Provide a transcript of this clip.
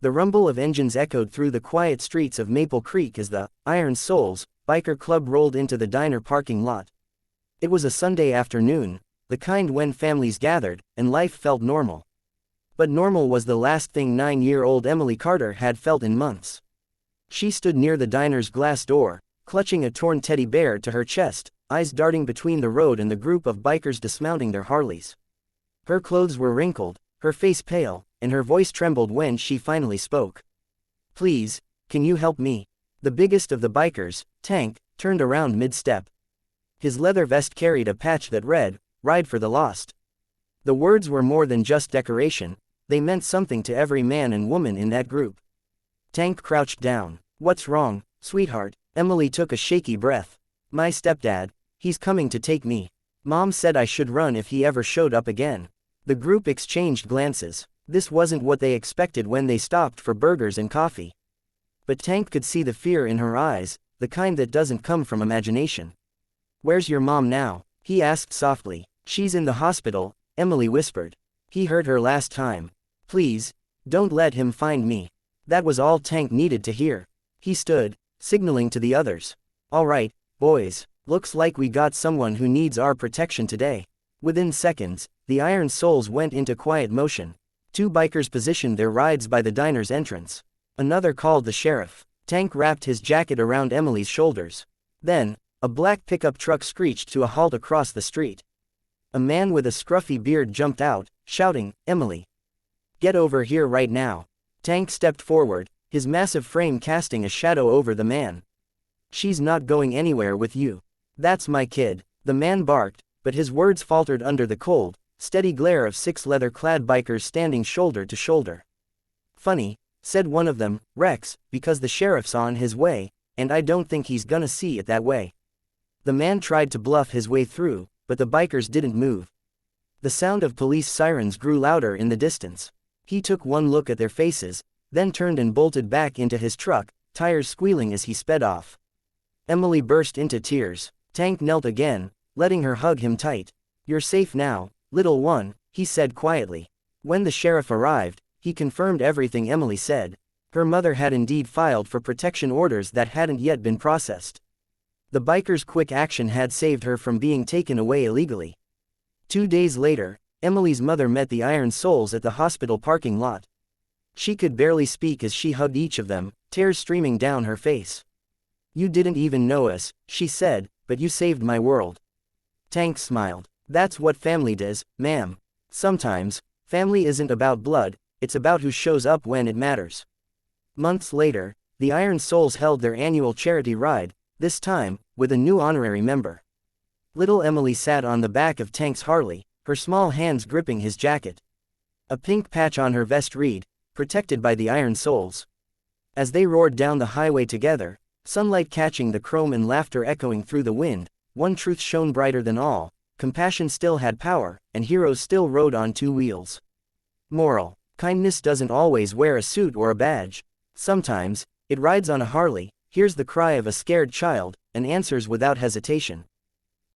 The rumble of engines echoed through the quiet streets of Maple Creek as the Iron Souls biker club rolled into the diner parking lot. It was a Sunday afternoon, the kind when families gathered, and life felt normal. But normal was the last thing 9-year-old Emily Carter had felt in months. She stood near the diner's glass door, clutching a torn teddy bear to her chest, eyes darting between the road and the group of bikers dismounting their Harleys. Her clothes were wrinkled, her face pale, and her voice trembled when she finally spoke. "Please, can you help me?" The biggest of the bikers, Tank, turned around mid-step. His leather vest carried a patch that read, "Ride for the Lost." The words were more than just decoration, they meant something to every man and woman in that group. Tank crouched down. "What's wrong, sweetheart?" Emily took a shaky breath. "My stepdad, he's coming to take me. Mom said I should run if he ever showed up again." The group exchanged glances. This wasn't what they expected when they stopped for burgers and coffee. But Tank could see the fear in her eyes, the kind that doesn't come from imagination. "Where's your mom now?" he asked softly. "She's in the hospital," Emily whispered. He heard her last time. "Please, don't let him find me." That was all Tank needed to hear. He stood, signaling to the others. "All right, boys, looks like we got someone who needs our protection today." Within seconds, the Iron Souls went into quiet motion. 2 bikers positioned their rides by the diner's entrance. Another called the sheriff. Tank wrapped his jacket around Emily's shoulders. Then, a black pickup truck screeched to a halt across the street. A man with a scruffy beard jumped out, shouting, "Emily! Get over here right now." Tank stepped forward, his massive frame casting a shadow over the man. "She's not going anywhere with you." "That's my kid," the man barked, but his words faltered under the cold, steady glare of 6 leather-clad bikers standing shoulder to shoulder. "Funny," said one of them, "Rex, because the sheriff's on his way, and I don't think he's gonna see it that way." The man tried to bluff his way through, but the bikers didn't move. The sound of police sirens grew louder in the distance. He took one look at their faces, then turned and bolted back into his truck, tires squealing as he sped off. Emily burst into tears. Tank knelt again, letting her hug him tight. "You're safe now, little one," he said quietly. When the sheriff arrived, he confirmed everything Emily said. Her mother had indeed filed for protection orders that hadn't yet been processed. The biker's quick action had saved her from being taken away illegally. 2 days later, Emily's mother met the Iron Souls at the hospital parking lot. She could barely speak as she hugged each of them, tears streaming down her face. "You didn't even know us," she said, "but you saved my world." Tank smiled. "That's what family does, ma'am. Sometimes, family isn't about blood, it's about who shows up when it matters." Months later, the Iron Souls held their annual charity ride, this time, with a new honorary member. Little Emily sat on the back of Tank's Harley, her small hands gripping his jacket. A pink patch on her vest read, "Protected by the Iron Souls." As they roared down the highway together, sunlight catching the chrome and laughter echoing through the wind, one truth shone brighter than all: compassion still had power, and heroes still rode on 2 wheels. Moral: kindness doesn't always wear a suit or a badge. Sometimes, it rides on a Harley, hears the cry of a scared child, and answers without hesitation.